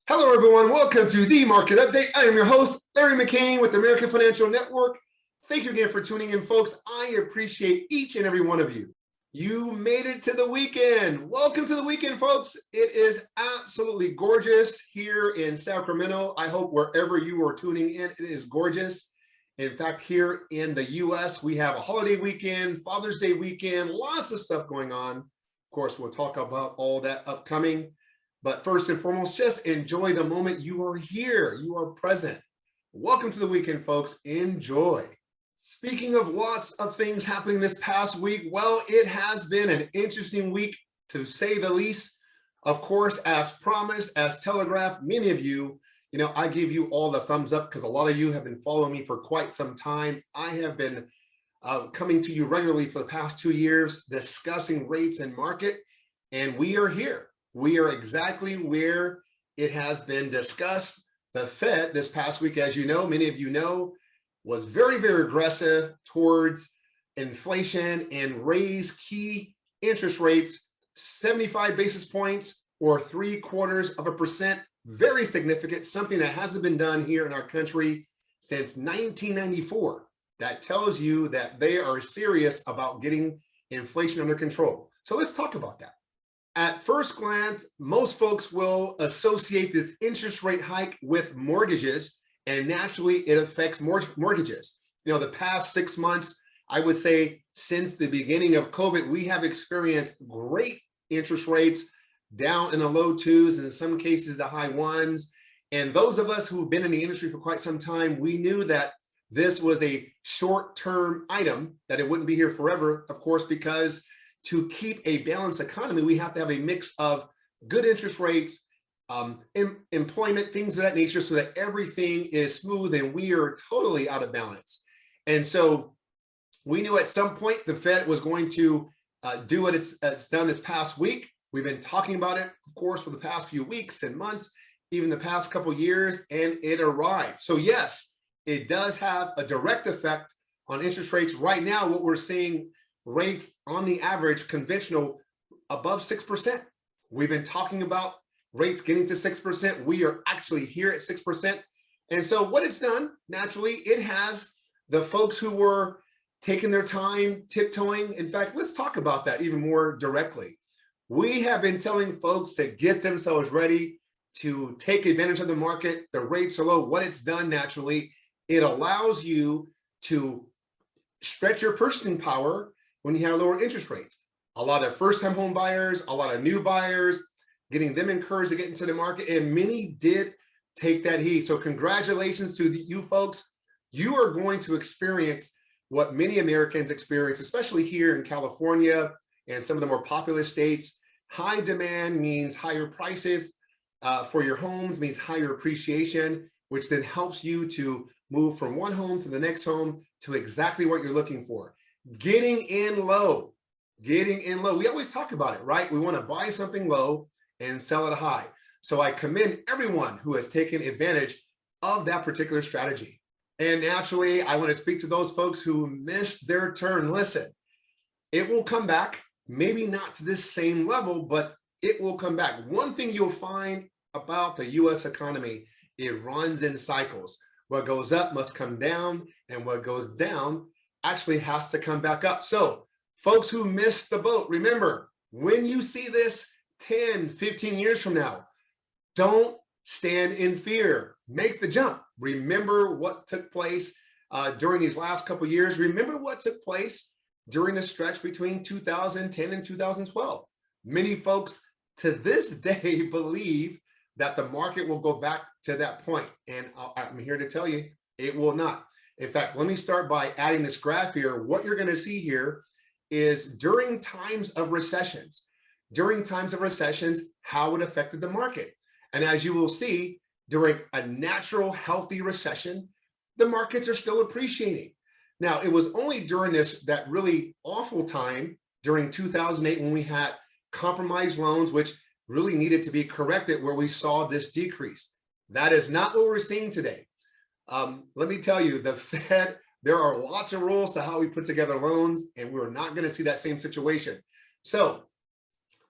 Hello, everyone. Welcome to the Market Update. I am your host, Larry McCain with the American Financial Network. Thank you again for tuning in, folks. I appreciate each and every one of you. You made it to the weekend. Welcome to the weekend, folks. It is absolutely gorgeous here in Sacramento. I hope wherever you are tuning in, it is gorgeous. In fact, here in the U.S., we have a holiday weekend, Father's Day weekend, lots of stuff going on. Of course, we'll talk about all that upcoming. But first and foremost, just enjoy the moment. You are here. You are present. Welcome to the weekend, folks. Enjoy. Speaking of lots of things happening this past week, well, it has been an interesting week, to say the least. Of course, as promised, as telegraphed, many of you, I give you all the thumbs up because a lot of you have been following me for quite some time. I have been coming to you regularly for the past 2 years, discussing rates and market, and we are here. We are exactly where it has been discussed. The Fed this past week, as you know, many of you know, was very, very aggressive towards inflation and raised key interest rates 75 basis points or 0.75%. Very significant, something that hasn't been done here in our country since 1994. That tells you that they are serious about getting inflation under control. So let's talk about that. At first glance, most folks will associate this interest rate hike with mortgages, and naturally it affects mortgages. The past 6 months, I would say since the beginning of COVID, we have experienced great interest rates down in the low twos, and in some cases the high ones. And those of us who've been in the industry for quite some time, we knew that this was a short-term item, that it wouldn't be here forever, of course, because to keep a balanced economy, we have to have a mix of good interest rates, employment, things of that nature, so that everything is smooth and we are totally out of balance. And so we knew at some point the Fed was going to do what it's done this past week. We've been talking about it, of course, for the past few weeks and months, even the past couple of years, and it arrived. So yes, it does have a direct effect on interest rates. Right now, what we're seeing, rates on the average, conventional, above 6%. We've been talking about rates getting to 6%. We are actually here at 6%. And so what it's done, naturally, it has the folks who were taking their time, tiptoeing. In fact, let's talk about that even more directly. We have been telling folks to get themselves ready to take advantage of the market. The rates are low. What it's done, naturally, it allows you to stretch your purchasing power when you have lower interest rates. A lot of first-time home buyers, a lot of new buyers, getting them encouraged to get into the market, and many did take that heed. So congratulations to you folks. You are going to experience what many Americans experience, especially here in California and some of the more populous states. High demand means higher prices for your homes, means higher appreciation, which then helps you to move from one home to the next home to exactly what you're looking for. Getting in low. We always talk about it, right? We want to buy something low and sell it high. So I commend everyone who has taken advantage of that particular strategy. And naturally, I want to speak to those folks who missed their turn. Listen, it will come back, maybe not to this same level, but it will come back. One thing you'll find about the US economy, it runs in cycles. What goes up must come down, and what goes down actually has to come back up. So folks who missed the boat, remember, when you see this 10, 15 years from now, don't stand in fear. Make the jump. Remember what took place during these last couple of years. Remember what took place during the stretch between 2010 and 2012. Many folks to this day believe that the market will go back to that point. And I'm here to tell you, it will not. In fact, let me start by adding this graph here. What you're going to see here is during times of recessions, how it affected the market. And as you will see, during a natural, healthy recession, the markets are still appreciating. Now, it was only during that really awful time during 2008 when we had compromised loans, which really needed to be corrected, where we saw this decrease. That is not what we're seeing today. Let me tell you, the Fed, there are lots of rules to how we put together loans, and we're not going to see that same situation. So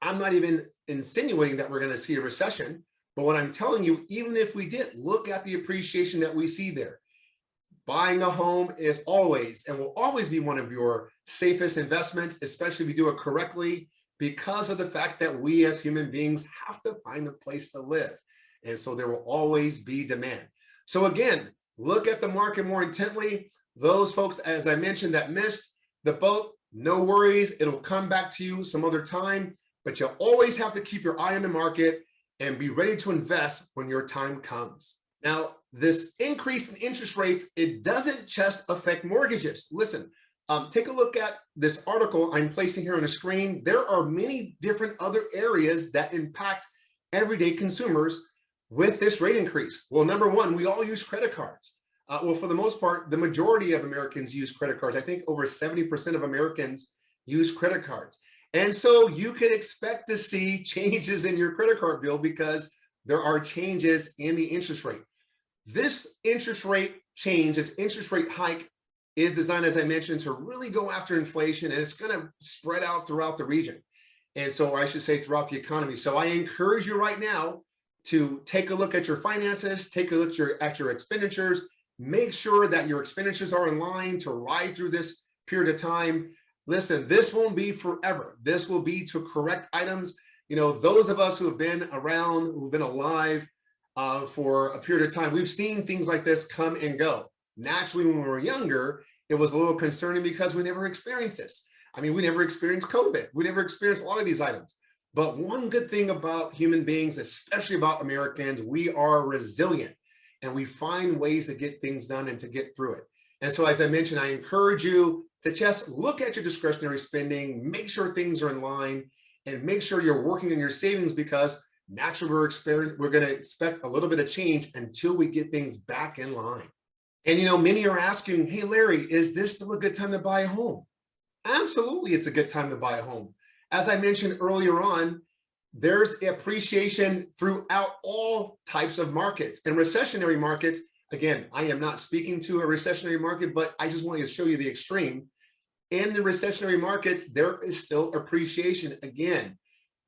I'm not even insinuating that we're going to see a recession. But what I'm telling you, even if we did, look at the appreciation that we see there. Buying a home is always and will always be one of your safest investments, especially if you do it correctly, because of the fact that we as human beings have to find a place to live. And so there will always be demand. So again, look at the market more intently. Those folks, as I mentioned, that missed the boat, no worries. It'll come back to you some other time, but you'll always have to keep your eye on the market and be ready to invest when your time comes. Now, this increase in interest rates, it doesn't just affect mortgages. Listen, take a look at this article I'm placing here on the screen. There are many different other areas that impact everyday consumers with this rate increase. Well, number one, we all use credit cards. Well, for the most part, the majority of Americans use credit cards. I think over 70% of Americans use credit cards. And so you can expect to see changes in your credit card bill because there are changes in the interest rate. This interest rate change, this interest rate hike is designed, as I mentioned, to really go after inflation, and it's going to spread out throughout the region. And so, or I should say throughout the economy. So I encourage you right now to take a look at your finances, take a look at your expenditures, make sure that your expenditures are in line to ride through this period of time. Listen, this won't be forever. This will be to correct items. You know, those of us who have been around, who've been alive for a period of time, we've seen things like this come and go. Naturally, when we were younger, it was a little concerning because we never experienced this. I mean, we never experienced COVID. We never experienced a lot of these items. But one good thing about human beings, especially about Americans, we are resilient and we find ways to get things done and to get through it. And so, as I mentioned, I encourage you to just look at your discretionary spending, make sure things are in line, and make sure you're working on your savings because naturally we're going to expect a little bit of change until we get things back in line. And, you know, many are asking, hey, Larry, is this still a good time to buy a home? Absolutely, it's a good time to buy a home. As I mentioned earlier on, there's appreciation throughout all types of markets. And recessionary markets, again, I am not speaking to a recessionary market, but I just wanted to show you the extreme. In the recessionary markets, there is still appreciation. Again,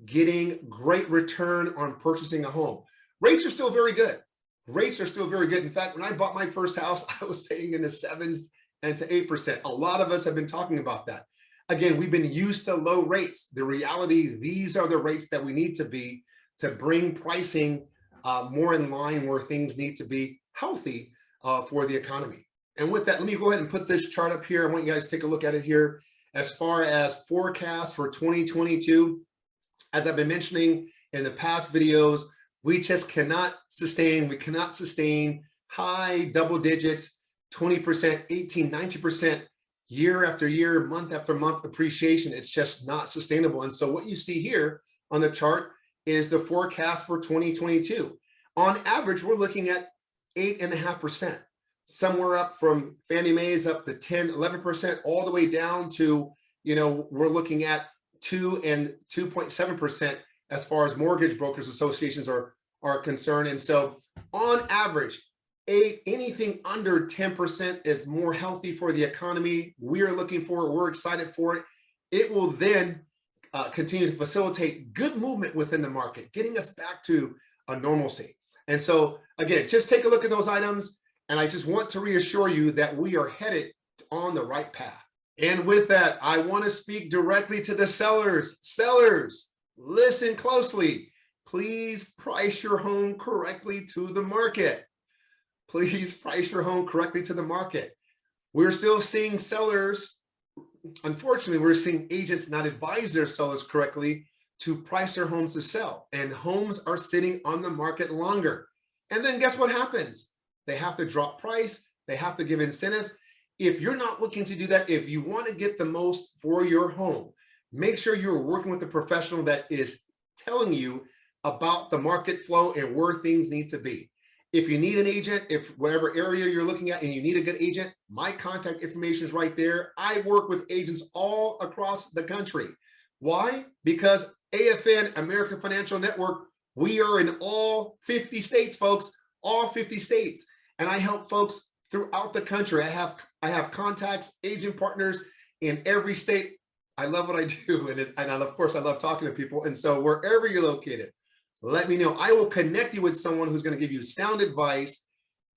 getting great return on purchasing a home. Rates are still very good. Rates are still very good. In fact, when I bought my first house, I was paying in the 7s and to 8%. A lot of us have been talking about that. Again, we've been used to low rates. The reality, these are the rates that we need to be to bring pricing more in line where things need to be healthy for the economy. And with that, let me go ahead and put this chart up here. I want you guys to take a look at it here. As far as forecast for 2022, as I've been mentioning in the past videos, we just cannot sustain, high double digits, 20%, 18, 19% year after year, month after month appreciation. It's just not sustainable. And so what you see here on the chart is the forecast for 2022. On average, we're looking at 8.5%, somewhere up from Fannie Mae's up to 10, 11%, all the way down to, you know, we're looking at 2 and 2.7% as far as mortgage brokers associations are concerned. And so on average, anything under 10% is more healthy for the economy. We're looking for it. We're excited for it. It will then continue to facilitate good movement within the market, getting us back to a normalcy. And so again, just take a look at those items. And I just want to reassure you that we are headed on the right path. And with that, I want to speak directly to the sellers. Sellers, listen closely. Please price your home correctly to the market. Please price your home correctly to the market. We're still seeing sellers, unfortunately, we're seeing agents not advise their sellers correctly to price their homes to sell. And homes are sitting on the market longer. And then guess what happens? They have to drop price. They have to give incentive. If you're not looking to do that, if you want to get the most for your home, make sure you're working with a professional that is telling you about the market flow and where things need to be. If you need an agent, if whatever area you're looking at and you need a good agent, my contact information is right there. I work with agents all across the country. Why? Because AFN, American Financial Network, we are in all 50 states, folks, all 50 states. And I help folks throughout the country. I have contacts, agent partners in every state. I love what I do. And of course, I love talking to people. And so wherever you're located, let me know. I will connect you with someone who's going to give you sound advice,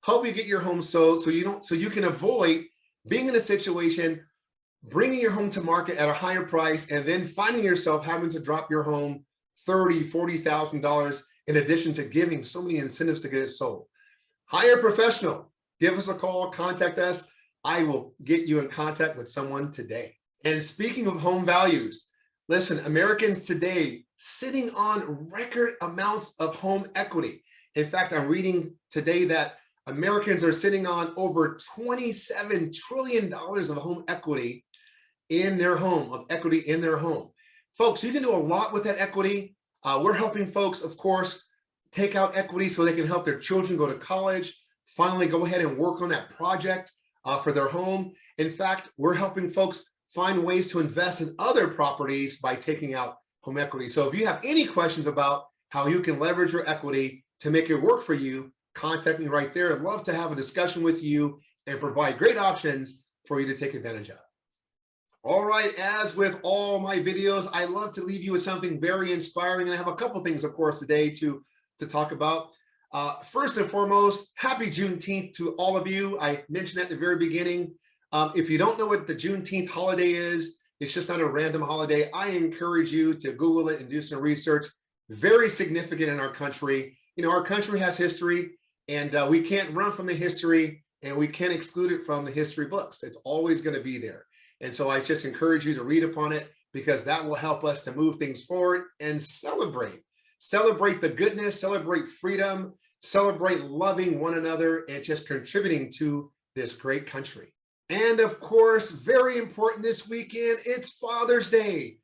help you get your home sold so you can avoid being in a situation, bringing your home to market at a higher price, and then finding yourself having to drop your home $30,000, $40,000 in addition to giving so many incentives to get it sold. Hire a professional. Give us a call, contact us. I will get you in contact with someone today. And speaking of home values, listen, Americans today sitting on record amounts of home equity. In fact, I'm reading today that Americans are sitting on over $27 trillion of home equity in their home, Folks, you can do a lot with that equity. We're helping folks, of course, take out equity so they can help their children go to college, finally go ahead and work on that project for their home. In fact, we're helping folks find ways to invest in other properties by taking out home equity. So if you have any questions about how you can leverage your equity to make it work for you, contact me right there. I'd love to have a discussion with you and provide great options for you to take advantage of. All right, as with all my videos, I love to leave you with something very inspiring. And I have a couple things, of course, today to talk about. First and foremost, happy Juneteenth to all of you. I mentioned at the very beginning, if you don't know what the Juneteenth holiday is, it's just not a random holiday. I encourage you to Google it and do some research. Very significant in our country. You know, our country has history, and we can't run from the history, and we can't exclude it from the history books. It's always going to be there. And so I just encourage you to read upon it, because that will help us to move things forward and celebrate the goodness, celebrate freedom, celebrate loving one another, and just contributing to this great country. And of course, very important this weekend, it's Father's Day.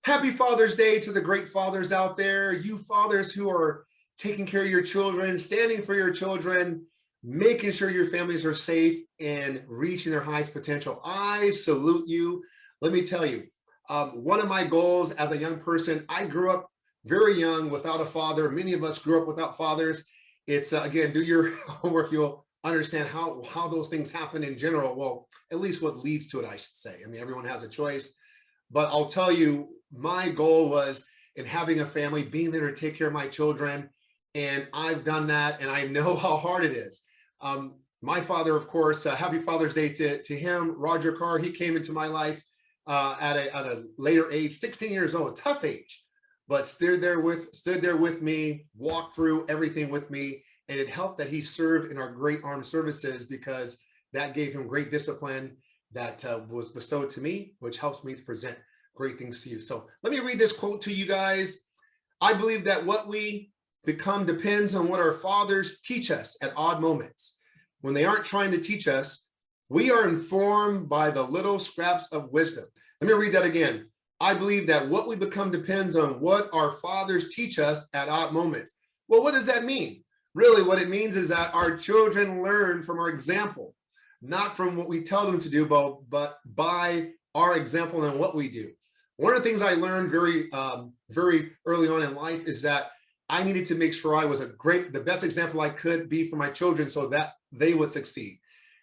Happy Father's Day to the great fathers out there, you fathers who are taking care of your children, standing for your children, making sure your families are safe and reaching their highest potential. I salute you. Let me tell you, one of my goals as a young person, I grew up very young without a father. Many of us grew up without fathers. It's, again, do your homework, you'll understand how those things happen in general. Well, at least what leads to it, I should say. I mean, everyone has a choice. But I'll tell you, my goal was in having a family, being there to take care of my children. And I've done that, and I know how hard it is. My father, of course, happy Father's Day to him, Roger Carr. He came into my life at a later age, 16 years old, tough age, but stood there with me, walked through everything with me. And it helped that he served in our great armed services, because that gave him great discipline that was bestowed to me, which helps me to present great things to you. So let me read this quote to you guys. I believe that what we become depends on what our fathers teach us at odd moments. When they aren't trying to teach us, we are informed by the little scraps of wisdom. Let me read that again. I believe that what we become depends on what our fathers teach us at odd moments. Well, what does that mean? Really, what it means is that our children learn from our example, not from what we tell them to do, but by our example and what we do. One of the things I learned very early on in life is that I needed to make sure I was the best example I could be for my children so that they would succeed.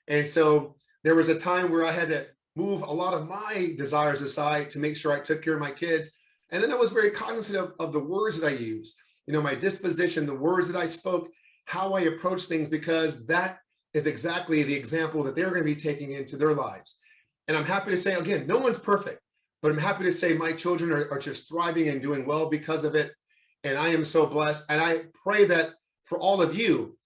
And so there was a time where I had to move a lot of my desires aside to make sure I took care of my kids. And then I was very cognizant of the words that I used, you know, my disposition, the words that I spoke, how I approach things, because that is exactly the example that they're going to be taking into their lives. And I'm happy to say, again, no one's perfect, but I'm happy to say my children are just thriving and doing well because of it. And I am so blessed. And I pray that for all of you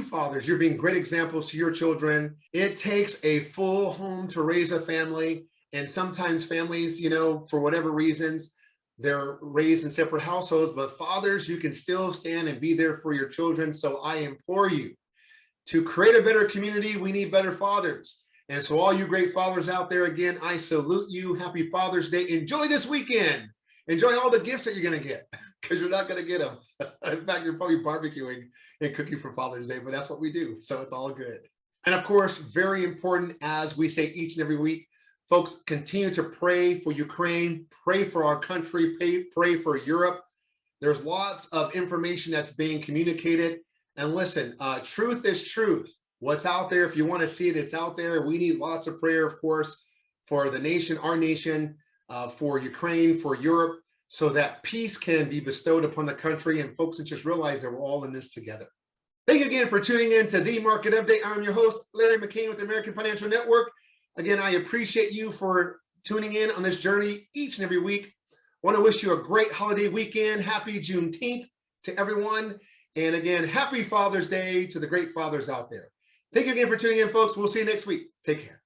fathers, you're being great examples to your children. It takes a full home to raise a family. And sometimes families, you know, for whatever reasons, they're raised in separate households, but fathers, you can still stand and be there for your children. So I implore you to create a better community. We need better fathers. And so all you great fathers out there, again, I salute you. Happy Father's Day. Enjoy this weekend. Enjoy all the gifts that you're going to get, because you're not going to get them. In fact, you're probably barbecuing and cooking for Father's Day, but that's what we do. So it's all good. And of course, very important, as we say each and every week, folks, continue to pray for Ukraine, pray for our country, pray for Europe. There's lots of information that's being communicated. And listen, truth is truth. What's out there, if you want to see it, it's out there. We need lots of prayer, of course, for the nation, our nation, for Ukraine, for Europe. so that peace can be bestowed upon the country and folks can just realize that we're all in this together. Thank you again for tuning in to The Market Update. I'm your host, Larry McCain with the American Financial Network. Again, I appreciate you for tuning in on this journey each and every week. I want to wish you a great holiday weekend. Happy Juneteenth to everyone. And again, happy Father's Day to the great fathers out there. Thank you again for tuning in, folks. We'll see you next week. Take care.